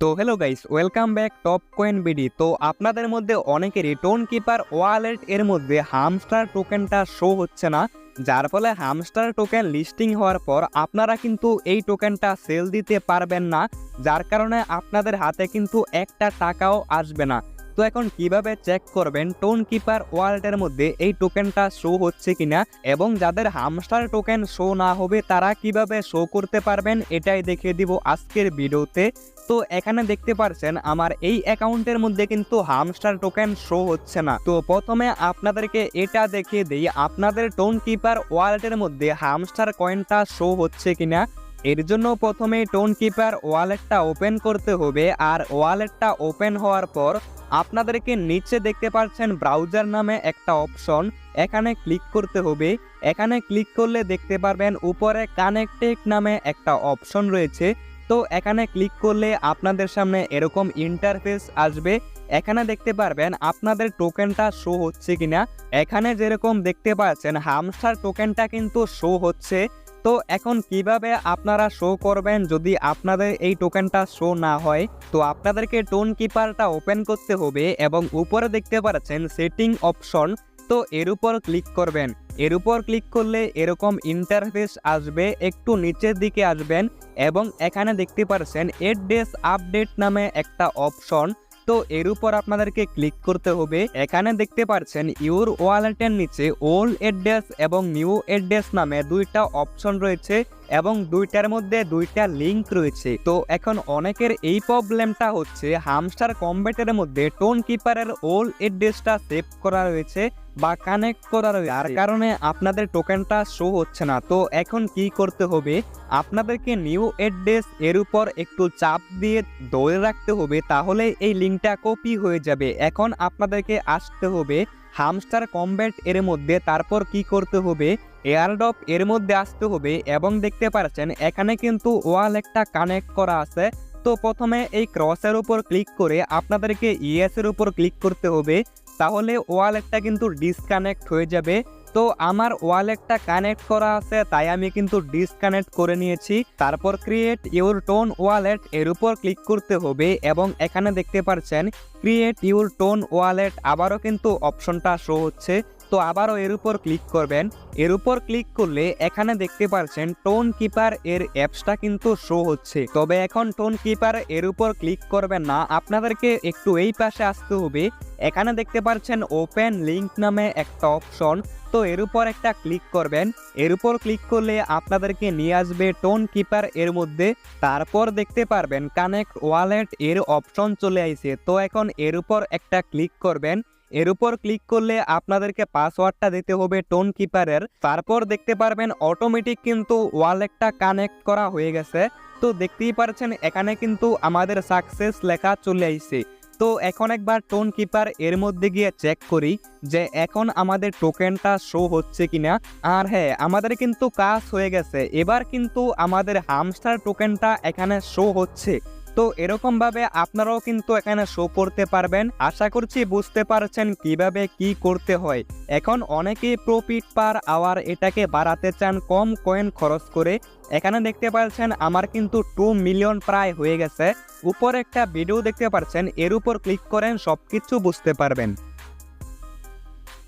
তো hello guys, welcome back top coin BD. তো আপনাদের মধ্যে অনেকেরই টোন কিপার ওয়ালেট এর মধ্যে হামস্টার টোকেনটা শো হচ্ছে না, যার ফলে হামস্টার টোকেন লিস্টিং হওয়ার পর আপনারা কিন্তু এই টোকেনটা সেল দিতে পারবেন না, যার কারণে আপনাদের হাতে কিন্তু একটা টাকাও আসবে না। তো এখন কিভাবে চেক করবেন টোন কিপার ওয়ালেটের মধ্যে এই টোকেনটা শো হচ্ছে কিনা, এবং যাদের হামস্টার টোকেন শো না হবে তারা কিভাবে শো করতে পারবেন এটাই দেখিয়ে দিব আজকের ভিডিওতে। তো এখানে দেখতে পাচ্ছেন আমার এই অ্যাকাউন্টের মধ্যে কিন্তু হামস্টার টোকেন শো হচ্ছে না। তো প্রথমে আপনাদেরকে এটা দেখিয়ে দিই আপনাদের টোন কিপার ওয়ালেটের মধ্যে হামস্টার কয়েনটা শো হচ্ছে কিনা। এর জন্য প্রথমে টোন কিপার ওয়ালেটটা ওপেন করতে হবে, আর ওয়ালেটটা ওপেন হওয়ার পর আপনাদেরকে নিচে দেখতে পাচ্ছেন ব্রাউজার নামে একটা অপশন, এখানে ক্লিক করতে হবে। এখানে ক্লিক করলে দেখতে পারবেন উপরে কানেক্টেড নামে একটা অপশন রয়েছে। তো এখানে ক্লিক করলে আপনাদের সামনে এরকম ইন্টারফেস আসবে। এখানে দেখতে পারবেন আপনাদের টোকেনটা শো হচ্ছে কিনা। এখানে যেরকম দেখতে পাচ্ছেন হামস্টার টোকেনটা কিন্তু শো হচ্ছে। তো এখন কিভাবে আপনারা শো করবেন যদি আপনাদের এই টোকেনটা শো না হয়? তো আপনাদেরকে টোন কিপারটা ওপেন করতে হবে এবং উপরে দেখতে পাচ্ছেন সেটিং অপশন, তো এর উপর ক্লিক করবেন। এর উপর ক্লিক করলে এরকম ইন্টারফেস আসবে, একটু নিচের দিকে আসবেন এবং এখানে দেখতে পাচ্ছেন অ্যাড্রেস আপডেট নামে একটা অপশন, তো এর উপর আপনাদেরকে ক্লিক করতে হবে। এখানে দেখতে পাচ্ছেন ইউর ওয়ালেটের নিচে ওল্ড অ্যাড্রেস এবং নিউ অ্যাড্রেস নামে দুইটা অপশন রয়েছে এবং দুইটার মধ্যে দুইটা লিংক রয়েছে। তো এখন অনেকের এই প্রবলেমটা হচ্ছে হামস্টার কম্বেটের মধ্যে টোন কিপারের ওল্ড অ্যাড্রেসটা সেভ করা রয়েছে বা কানেক্ট করা রয়েছে, যার কারণে আপনাদের টোকেনটা শো হচ্ছে না। তো এখন কি করতে হবে, আপনাদেরকে নিউ অ্যাড্রেস এর উপর একটু চাপ দিয়ে ধরে রাখতে হবে, তাহলে এই লিঙ্কটা কপি হয়ে যাবে। এখন আপনাদেরকে আসতে হবে হামস্টার কম্বেট এর মধ্যে, তারপর কি করতে হবে এয়ারড্রপ এর মধ্যে আসতে হবে এবং দেখতে পাচ্ছেন এখানে কিন্তু ওয়ালেটটা কানেক্ট করা আছে। তো প্রথমে এই ক্রসের উপর ক্লিক করে আপনাদেরকে ইয়েস এর উপর ক্লিক করতে হবে, তাহলে ওয়ালেটটা কিন্তু ডিসকানেক্ট হয়ে যাবে। তো আমার ওয়ালেটটা কানেক্ট করা আছে তাই আমি কিন্তু ডিসকানেক্ট করে নিয়েছি। তারপর ক্রিয়েট ইউর টোন ওয়ালেট এর উপর ক্লিক করতে হবে এবং এখানে দেখতে পাচ্ছেন ক্রিয়েট ইউর টোন ওয়ালেট আবারও কিন্তু অপশনটা শো হচ্ছে। তো আবারও এর উপর ক্লিক করবেন। এর উপর ক্লিক করলে এখানে দেখতে পাচ্ছেন টোন কিপার এর অ্যাপসটা কিন্তু শো হচ্ছে। তবে এখন টোন কিপার এর উপর ক্লিক করবেন না, আপনাদেরকে একটু এই পাশে আসতে হবে। এখানে দেখতে পাচ্ছেন ওপেন লিংক নামে একটা অপশন, তো এর উপর একটা ক্লিক করবেন। এর উপর ক্লিক করলে আপনাদেরকে নিয়ে আসবে টোন কিপার এর মধ্যে। তারপর দেখতে পারবেন কানেক্ট ওয়ালেট এর অপশন চলে আসছে। তো এখন এর উপর একটা ক্লিক করবেন। এর উপর ক্লিক করলে আপনাদেরকে পাসওয়ার্ডটা দিতে হবে টোন কিপারের। তারপর দেখতে পারবেন অটোমেটিক কিন্তু ওয়ালেটটা কানেক্ট করা হয়ে গেছে। তো দেখতেই পাচ্ছেন এখানে কিন্তু আমাদের সাকসেস লেখা চলে আসছে। তো এখন একবার টোন কিপার এর মধ্যে গিয়ে চেক করি যে এখন আমাদের টোকেনটা শো হচ্ছে কিনা। আর হ্যাঁ, আমাদের কিন্তু কাজ হয়ে গেছে, এবার কিন্তু আমাদের হামস্টার টোকেনটা এখানে শো হচ্ছে। তো এরকম ভাবে আপনারাও কিন্তু এখানে শো করতে পারবেন। আশা করছি বুঝতে পারছেন কিভাবে কি করতে হয়। এখন অনেকেই প্রফিট পার আওয়ার এটাকে বাড়াতে চান কম কয়েন খরচ করে। এখানে দেখতে পাচ্ছেন আমার কিন্তু 2 মিলিয়ন প্রায় হয়ে গেছে। উপরে একটা ভিডিও দেখতে পাচ্ছেন, এর উপর ক্লিক করেন সবকিছু বুঝতে পারবেন।